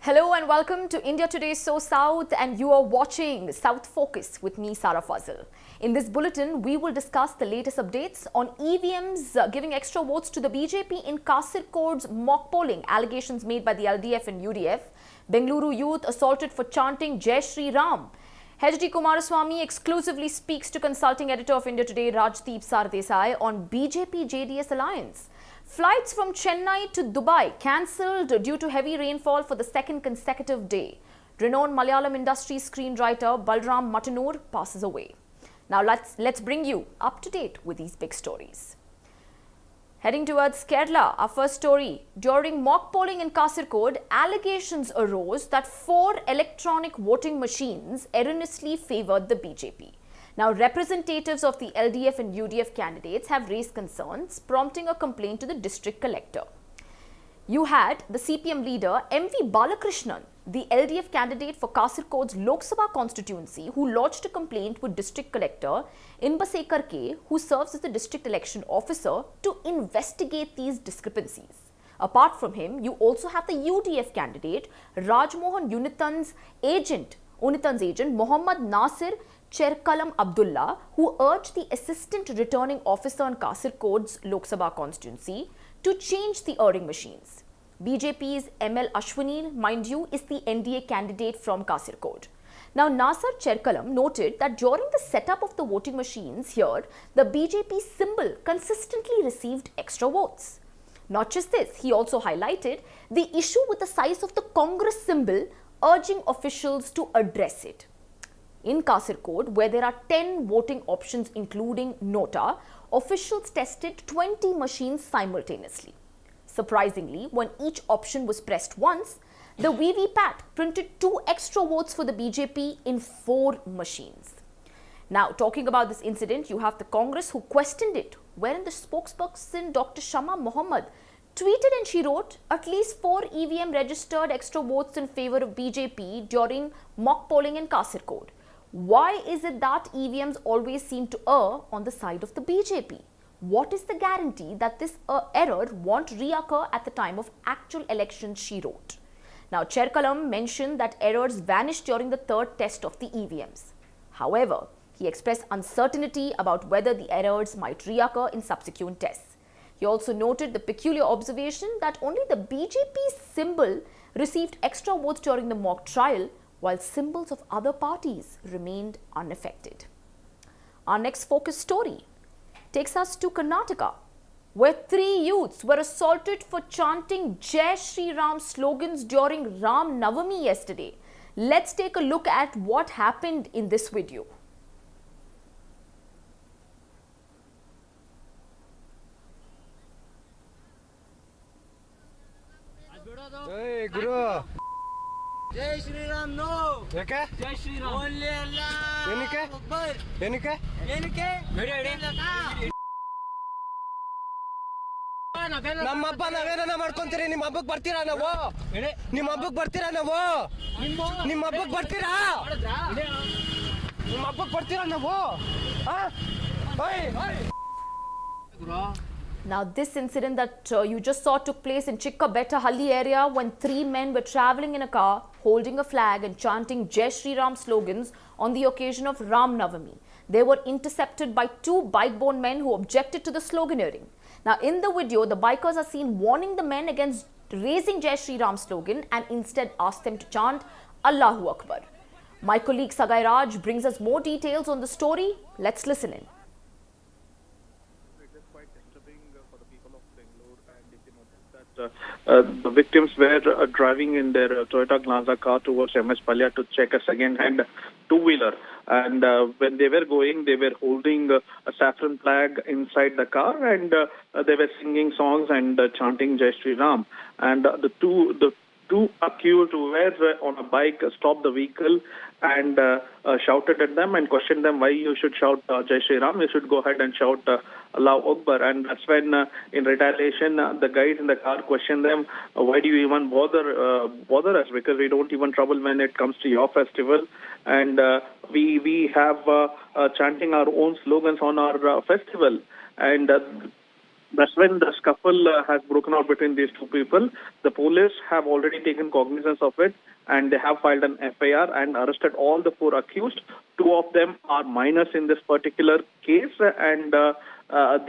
Hello and welcome to India Today's SoSouth, and you are watching South Focus with me, Sarah Fazil. In this bulletin, we will discuss the latest updates on EVMs giving extra votes to the BJP in Kasaragod's mock polling, allegations made by the LDF and UDF, Bengaluru youth assaulted for chanting Jai Shri Ram. HD Kumaraswamy exclusively speaks to consulting editor of India Today, Rajdeep Sardesai, on BJP-JDS alliance. Flights from Chennai to Dubai cancelled due to heavy rainfall for the second consecutive day. Renowned Malayalam industry screenwriter Balram Mattanur passes away. Now let's bring you up to date with these big stories. Heading towards Kerala, our first story. During mock polling in Kasaragod, allegations arose that 4 electronic voting machines erroneously favoured the BJP. Now, representatives of the LDF and UDF candidates have raised concerns, prompting a complaint to the district collector. You had the CPM leader M.V. Balakrishnan, the LDF candidate for Kasaragod's Lok Sabha constituency, who lodged a complaint with district collector Inbasekar K, who serves as the district election officer, to investigate these discrepancies. Apart from him, you also have the UDF candidate Rajmohan Unitan's agent Mohammad Nasir Cherkalam Abdullah, who urged the assistant returning officer in Kasaragod's Lok Sabha constituency to change the erring machines. BJP's ML Ashwini, mind you, is the NDA candidate from Kasaragod. Now, Nasir Cherkalam noted that during the setup of the voting machines here, the BJP symbol consistently received extra votes. Not just this, he also highlighted the issue with the size of the Congress symbol, urging officials to address it. In Kasaragod, where there are 10 voting options including Nota, officials tested 20 machines simultaneously. Surprisingly, when each option was pressed once, the VVPAT printed 2 extra votes for the BJP in 4 machines. Now, talking about this incident, you have the Congress who questioned it, wherein the spokesperson Dr. Shama Mohammed tweeted and she wrote, at least 4 EVM registered extra votes in favour of BJP during mock polling in Kasaragod. Why is it that EVMs always seem to err on the side of the BJP? What is the guarantee that this error won't reoccur at the time of actual elections, she wrote. Now, Cherkalam mentioned that errors vanished during the third test of the EVMs. However, he expressed uncertainty about whether the errors might reoccur in subsequent tests. He also noted the peculiar observation that only the BJP symbol received extra votes during the mock trial, while symbols of other parties remained unaffected. Our next focus story takes us to Karnataka, where 3 youths were assaulted for chanting Jai Shri Ram slogans during Ram Navami yesterday. Let's take a look at what happened in this video. Hey, Guru! Jai Shri Ram, no! Yaka? Jai Shri Ram! Only Allah! Yenike? Akbar! Yenike? Yenike? ನಮ್ಮ ಹಬ್ಬ ನಾವೇನ ಮಾಡ್ಕೊಂತೀರಿ ನಿಮ್ಮ ಹಬ್ಬಕ್ಕೆ ಬರ್ತೀರಾ ನಾವು ನಿಮ್ಮ ಹಬ್ಬಕ್ಕೆ ಬರ್ತೀರಾ ನಾವು ನಿಮ್ಮ ಹಬ್ಬಕ್ಕೆ ಬರ್ತೀರಾ ನಿಮ್ಮ ಹಬ್ಬಕ್ಕೆ ಬರ್ತೀರಾ ನಾವು Now, this incident that you just saw took place in Chikkabethahalli area when 3 men were travelling in a car, holding a flag and chanting Jai Shri Ram slogans on the occasion of Ram Navami. They were intercepted by 2 bike-borne men who objected to the sloganeering. Now, in the video, the bikers are seen warning the men against raising Jai Shri Ram slogan and instead ask them to chant Allahu Akbar. My colleague Sagai Raj brings us more details on the story. Let's listen in. The victims were driving in their Toyota Glanza car towards MS Palya to check a second-hand two-wheeler. And when they were going, they were holding a saffron flag inside the car, and they were singing songs and chanting Jai Shri Ram. And the two accused who were on a bike stopped the vehicle and shouted at them and questioned them why you should shout Jai Shri Ram. You should go ahead and shout Allahu Akbar. And that's when, in retaliation, the guys in the car questioned them, why do you even bother us? Because we don't even trouble when it comes to your festival. And we have chanting our own slogans on our festival. And That's when the scuffle has broken out between these two people. The police have already taken cognizance of it and they have filed an FIR and arrested all the four accused. Two of them are minors in this particular case and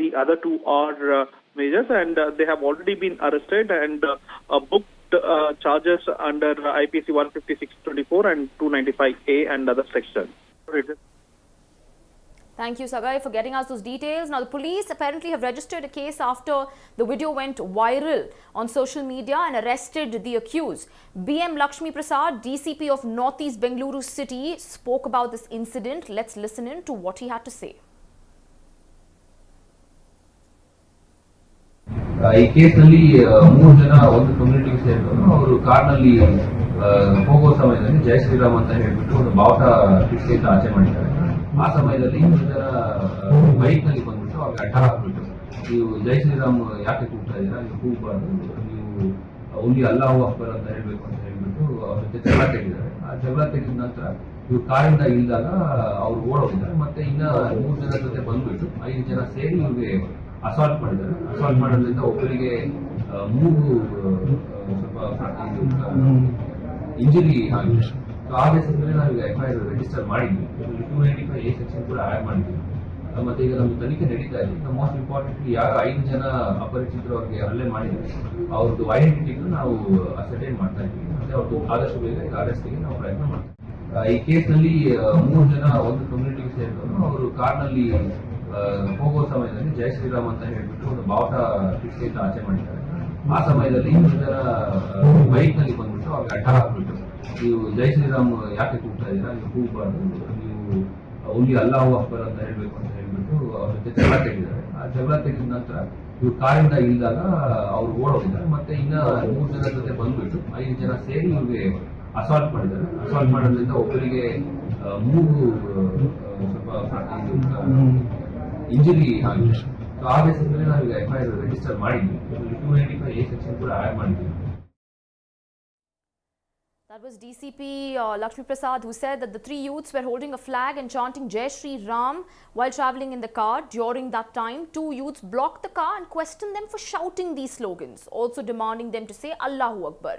the other two are majors, and they have already been arrested and booked charges under IPC 156/24 and 295A and other sections. Thank you, Sagai, for getting us those details. Now, the police apparently have registered a case after the video went viral on social media and arrested the accused. BM Lakshmi Prasad, DCP of Northeast Bengaluru City, spoke about this incident. Let's listen in to what he had to say. ಈ ಕೇಸ್ನಲ್ಲಿ 3 ಜನ ಒಂದು ಕಮ್ಯುನಿಟಿಗೆ ಸೇರಿದವರು ಅವರು ಕಾರ್ನಲ್ಲಿ ಹೋಗೋ ಸಮಯದಲ್ಲಿ ಜೈ ಶ್ರೀರಾಮ್ ಅಂತ ಹೇಳ್ಬಿಟ್ಟು ಒಂದು ಬಾವುಟ ಕಿಸ್ಕೆಯಿಂದ ಆಚೆ ಮಾಡಿದ್ದಾರೆ. ಆ ಸಮಯದಲ್ಲಿ 3 ಜನ ಬೈಕ್ ನಲ್ಲಿ ಬಂದ್ಬಿಟ್ಟು ಅವ್ರಿಗೆ ಅಡ್ಡ ಹಾಕ್ಬಿಟ್ಟು, ನೀವು ಜೈ ಶ್ರೀರಾಮ್ ಯಾಕೆ ಕೂಗ್ತಾ ಇದ್ದೀರಾ, ನೀವು ಕೂಗಬಾರ್ದು, ನೀವು ಓನ್ಲಿ ಅಲ್ಲಾಹು ಅಕ್ಬರ್ ಅಂತ ಹೇಳ್ಬೇಕು ಅಂತ ಹೇಳ್ಬಿಟ್ಟು ಅವ್ರ ಜೊತೆ ಜಗಳ ತೆಗೆದಿದ್ದಾರೆ. ಆ ಜಗಳ ತೆಗೆದ ನಂತರ ಇವ್ರು ಕಾರಿಂದ ಇಳಿದಾಗ ಅವ್ರು ಓಡೋಗಿದ್ದಾರೆ. ಮತ್ತೆ ಇನ್ನ 3 ಜನ ಜೊತೆ ಬಂದ್ಬಿಟ್ಟು 5 ಜನ ಸೇರಿ ಇವ್ರಿಗೆ ಅಸಾಲ್ಟ್ ಮಾಡಿದ್ದಾರೆ. ಅಸಾಲ್ಟ್ ಮಾಡೋದ್ರಿಂದ ಒಬ್ಬರಿಗೆ ಮೂಗು ಸ್ವಲ್ಪ ಇಂಜುರಿ ಆಗಿದೆ. ಆ ಬೇಸಿಸ್ ನಾವು ಈಗ FIR ರಿಜಿಸ್ಟರ್ ಮಾಡಿದ್ವಿ. 295A ಸೆಕ್ಷನ್ ಕೂಡ ಆಡ್ ಮಾಡಿದ್ವಿ. ಮತ್ತೆ ಈಗ ನಮ್ಗೆ ತನಿಖೆ ನಡೀತಾ ಇದೆ. ಮೋಸ್ಟ್ ಇಂಪಾರ್ಟೆಂಟ್ಲಿ ಯಾರು 5 ಜನ ಅಪರಿಚಿತರು ಅವ್ರಿಗೆ ಹಲ್ಲೆ ಮಾಡಿದ್ರು ಅವ್ರದ್ದು ಐಡೆಂಟಿಟಿಗೂ ನಾವು ಅಸರ್ಟೈನ್ ಮಾಡ್ತಾ ಇದ್ವಿ. ಮತ್ತೆ ಅವ್ರದ್ದು ಆದಷ್ಟು ಬೇಗ ಈಗ ಅರೆಸ್ಟಿಗೆ ನಾವು ಪ್ರಯತ್ನ ಮಾಡ್ತೀವಿ. ಈ ಕೇಸ್ನಲ್ಲಿ 3 ಜನ ಒಂದು ಕಮ್ಯುನಿಟಿಗೆ ಸೇರಿದವರು ಅವರು ಕಾರ್ನಲ್ಲಿ ಹೋಗೋ ಸಮಯದಲ್ಲಿ ಜೈ ಶ್ರೀರಾಮ್ ಅಂತ ಹೇಳ್ಬಿಟ್ಟು ಒಂದು ಬಾವುಟ ಕಿಸ್ಕೆಯಿಂದ ಆಚೆ ಮಾಡಿದ್ದಾರೆ. ಆ ಸಮಯದಲ್ಲಿ 3 ಜನ ಬೈಕ್ ನಲ್ಲಿ ಬಂದ್ಬಿಟ್ಟು ಅವ್ರಿಗೆ ಅಡ್ಡ ಹಾಕ್ಬಿಟ್ಟು, ನೀವು ಜೈ ಶ್ರೀರಾಮ್ ಯಾಕೆ ಕೂಗ್ತಾ ಇದ್ದೀರಾ, ನೀವು ಕೂಗಬಾರ್ದು, ನೀವು ಓನ್ಲಿ ಅಲ್ಲಾಹು ಅಕ್ಬರ್ ಅಂತ ಹೇಳ್ಬೇಕು ಅಂತ ಹೇಳ್ಬಿಟ್ಟು ಅವ್ರ ಜೊತೆ ಜಗಳ ತೆಗೆದಿದ್ದಾರೆ. ಆ ಜಗಳ ತೆಗೆದ ನಂತರ ಇವ್ರು ಕಾರಿಂದ ಇಳಿದಾಗ ಅವ್ರು ಓಡೋಗಿದ್ದಾರೆ. ಮತ್ತೆ ಇನ್ನ 3 ಜನ ಜೊತೆ ಬಂದ್ಬಿಟ್ಟು 5 ಜನ ಸೇರಿ ಇವ್ರಿಗೆ ಅಸಾಲ್ಟ್ ಮಾಡಿದ್ದಾರೆ. ಅಸಾಲ್ಟ್ ಮಾಡೋದ್ರಿಂದ ಒಬ್ಬರಿಗೆ ಮೂಗು ಸ್ವಲ್ಪ ಇಂಜುರಿ ಆಗಿದೆ. ಆ ಬೇಸಿಸ್ ಮೇಲೆ ನಾವು ಈಗ FIR ರಿಜಿಸ್ಟರ್ ಮಾಡಿದ್ವಿ. 295A ಸೆಕ್ಷನ್ ಕೂಡ ಆಡ್ ಮಾಡಿದ್ವಿ. That was DCP Lakshmi Prasad, who said that the 3 youths were holding a flag and chanting Jai Shri Ram while travelling in the car. During that time, 2 youths blocked the car and questioned them for shouting these slogans, also demanding them to say Allahu Akbar.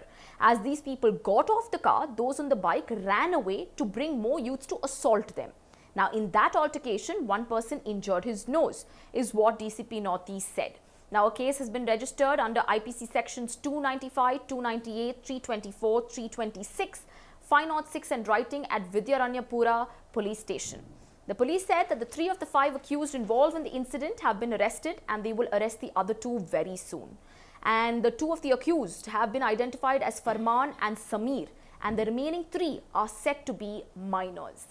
As these people got off the car, those on the bike ran away to bring more youths to assault them. Now, in that altercation, one person injured his nose, is what DCP Northeast said. Now, a case has been registered under IPC sections 295, 298, 324, 326, 506 and writing at Vidyaranyapura police station. The police said that the 3 of the 5 accused involved in the incident have been arrested and they will arrest the other 2 very soon. And the 2 of the accused have been identified as Farman and Sameer, and the remaining 3 are said to be minors.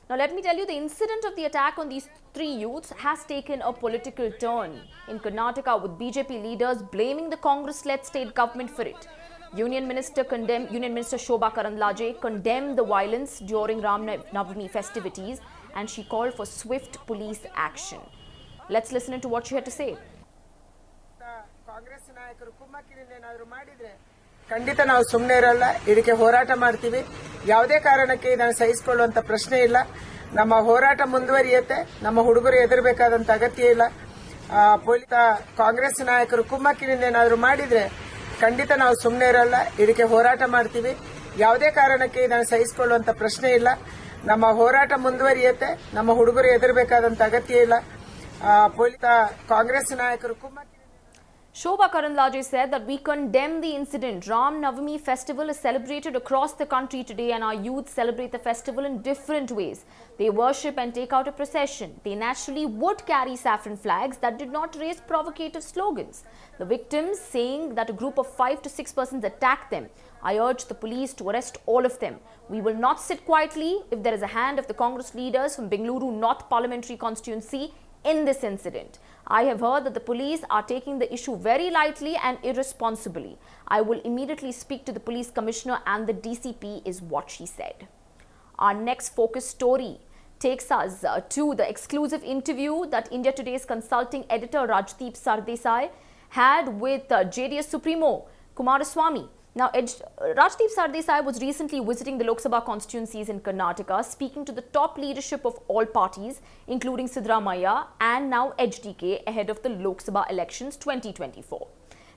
Now, let me tell you, the incident of the attack on these 3 youths has taken a political turn in Karnataka, with BJP leaders blaming the Congress-led state government for it. Union Minister Shobha Karandlaje condemned the violence during Ram Navami festivities, and she called for swift police action. Let's listen to what she had to say. Congress ನಾಯಕರು ಕುಮ್ಮಕ್ಕಿನಿಂದ ಏನಾದರೂ ಮಾಡಿದ್ರೆ ಖಂಡಿತ ನಾವು ಸುಮ್ಮನೆ ಇರಲ್ಲ. ಇದಕ್ಕೆ ಹೋರಾಟ ಮಾಡ್ತೀವಿ. ಯಾವುದೇ ಕಾರಣಕ್ಕೆ ಇದನ್ನು ಸಹಿಸಿಕೊಳ್ಳುವಂತ ಪ್ರಶ್ನೆ ಇಲ್ಲ. ನಮ್ಮ ಹೋರಾಟ ಮುಂದುವರಿಯುತ್ತೆ. ನಮ್ಮ ಹುಡುಗರು ಹೆದರಬೇಕಾದಂತ ಅಗತ್ಯ ಇಲ್ಲ. ಕಾಂಗ್ರೆಸ್ ನಾಯಕರು ಕುಮ್ಮಕ್ಕಿನಿಂದ ಏನಾದರೂ ಮಾಡಿದ್ರೆ ಖಂಡಿತ ನಾವು ಸುಮ್ಮನೆ ಇರಲ್ಲ. ಇದಕ್ಕೆ ಹೋರಾಟ ಮಾಡ್ತೀವಿ. ಯಾವುದೇ ಕಾರಣಕ್ಕೆ ಇದನ್ನು ಸಹಿಸಿಕೊಳ್ಳುವಂತ ಪ್ರಶ್ನೆ ಇಲ್ಲ. ನಮ್ಮ ಹೋರಾಟ ಮುಂದುವರಿಯುತ್ತೆ. ನಮ್ಮ ಹುಡುಗರು ಹೆದರಬೇಕಾದಂತ ಅಗತ್ಯ ಇಲ್ಲ. ಕಾಂಗ್ರೆಸ್ ನಾಯಕರು ಕುಮ್ಮಕ್ಕಿ Shobha Karandlaje said that we condemn the incident. Ram Navami festival is celebrated across the country today, and our youth celebrate the festival in different ways. They worship and take out a procession. They naturally would carry saffron flags that did not raise provocative slogans. The victims saying that a group of 5 to 6 persons attacked them. I urge the police to arrest all of them. We will not sit quietly if there is a hand of the Congress leaders from Bengaluru North Parliamentary Constituency in this incident. I have heard that the police are taking the issue very lightly and irresponsibly. I will immediately speak to the police commissioner and the DCP, is what she said. Our next focus story takes us to the exclusive interview that India Today's consulting editor Rajdeep Sardesai had with JDS Supremo Kumaraswamy. Now, Rajdeep Sardesai was recently visiting the Lok Sabha constituencies in Karnataka, speaking to the top leadership of all parties, including Siddaramaiah and now HDK, ahead of the Lok Sabha elections 2024.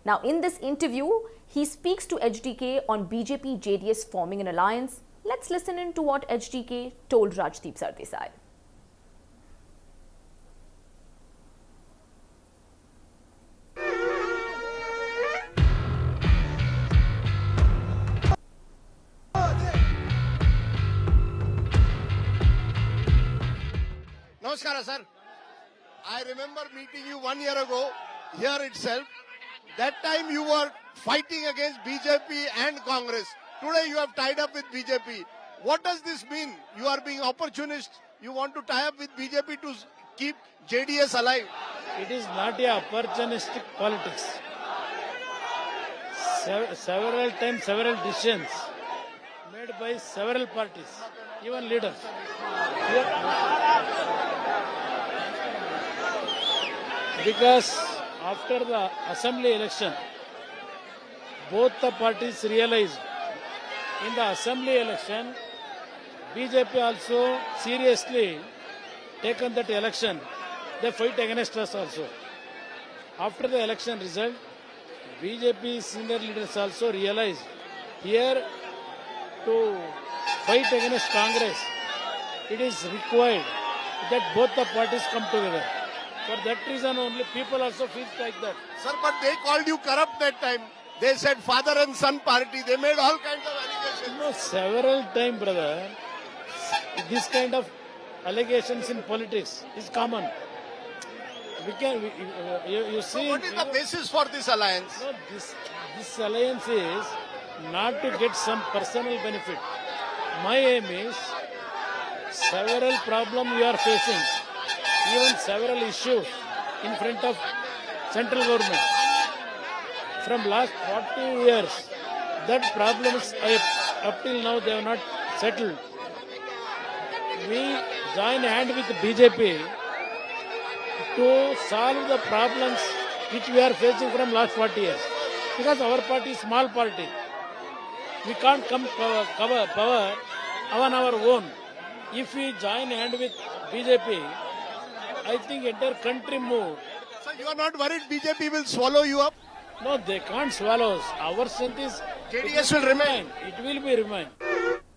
Now, in this interview, he speaks to HDK on BJP-JDS forming an alliance. Let's listen in to what HDK told Rajdeep Sardesai. Namaskara, sir. I remember meeting you 1 year ago here itself. That time you were fighting against BJP and Congress. Today you have tied up with BJP. What does this mean? You are being opportunist. You want to tie up with BJP to keep JDS alive. It is not a opportunistic politics. Several times, several decisions made by several parties, even leaders. Because after the assembly election, both the parties realized in the assembly election, BJP also seriously taken that election. They fight against us also. After the election result, BJP senior leaders also realized here to fight against Congress, it is required that both the parties come together. For that reason only people also feel like that. Sir, but they called you corrupt that time. They said father and son party. They made all kinds of allegations. No, several times, brother. This kind of allegations in politics is common. You see. So what is the basis for this alliance? No, this alliance is not to get some personal benefit. My aim is several problems we are facing, even several issues in front of central government. From last 40 years, that problems up till now they have not settled. We join hand with BJP to solve the problems which we are facing from last 40 years. Because our party is small party. We can't come power on our own. If we join hand with BJP, I think entire country move. So you are not worried BJP will swallow you up? No, they can't swallow us. Our strength is JDS will remain. It will be remain.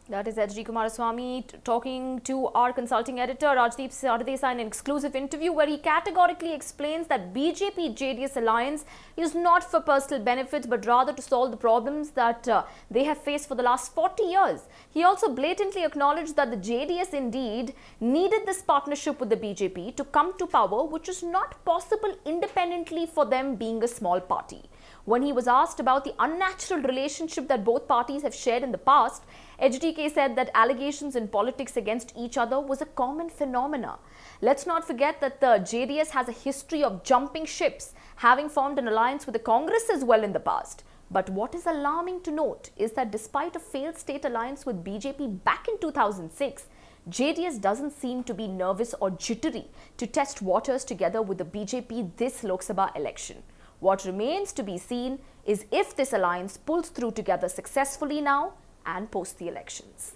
That is H.D. Kumaraswamy talking to our consulting editor Rajdeep Sardesai in an exclusive interview where he categorically explains that BJP-JDS alliance is not for personal benefit but rather to solve the problems that they have faced for the last 40 years. He also blatantly acknowledged that the JDS indeed needed this partnership with the BJP to come to power, which is not possible independently for them being a small party. When he was asked about the unnatural relationship that both parties have shared in the past, HDK said that allegations in politics against each other was a common phenomena. Let's not forget that the JDS has a history of jumping ships, having formed an alliance with the Congress as well in the past. But what is alarming to note is that despite a failed state alliance with BJP back in 2006, JDS doesn't seem to be nervous or jittery to test waters together with the BJP this Lok Sabha election. What remains to be seen is if this alliance pulls through together successfully now and post the elections.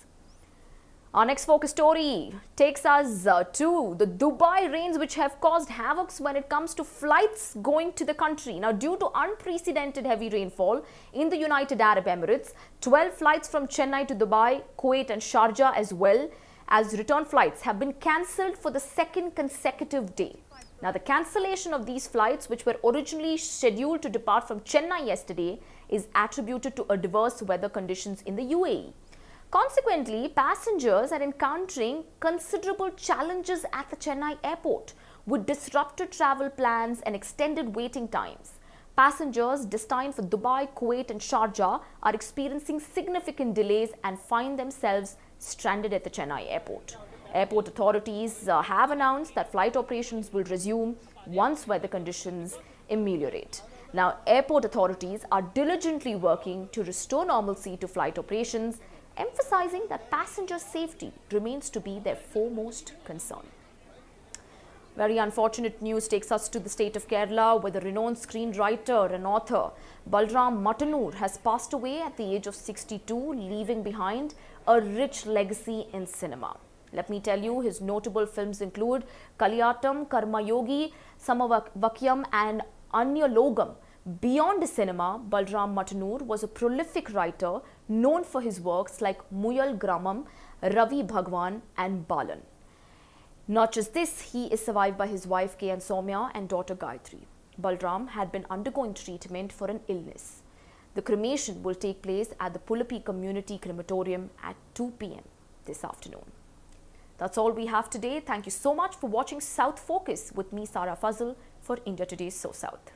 Our next focus story takes us to the Dubai rains, which have caused havoc when it comes to flights going to the country. Now, due to unprecedented heavy rainfall in the United Arab Emirates, 12 flights from Chennai to Dubai, Kuwait and Sharjah as well as return flights have been cancelled for the second consecutive day. Now, the cancellation of these flights, which were originally scheduled to depart from Chennai yesterday, is attributed to adverse weather conditions in the UAE. Consequently, passengers are encountering considerable challenges at the Chennai airport with disrupted travel plans and extended waiting times. Passengers destined for Dubai, Kuwait and Sharjah are experiencing significant delays and find themselves stranded at the Chennai airport. Airport authorities have announced that flight operations will resume once weather conditions ameliorate. Now, airport authorities are diligently working to restore normalcy to flight operations, emphasizing that passenger safety remains to be their foremost concern. Very unfortunate news takes us to the state of Kerala, where the renowned screenwriter and author Balram Mattanur has passed away at the age of 62, leaving behind a rich legacy in cinema. Let me tell you, his notable films include Kaliyatam, Karmayogi, Samavakyam and Anyalogam. Beyond cinema, Balram Mattanur was a prolific writer known for his works like Muyal Gramam, Ravi Bhagwan and Balan. Not just this, he is survived by his wife K. and Soumya and daughter Gayatri. Balram had been undergoing treatment for an illness. The cremation will take place at the Pulapi Community Crematorium at 2 p.m. this afternoon. That's all we have today. Thank you so much for watching South Focus with me, Sarah Fazal, for India Today's SoSouth.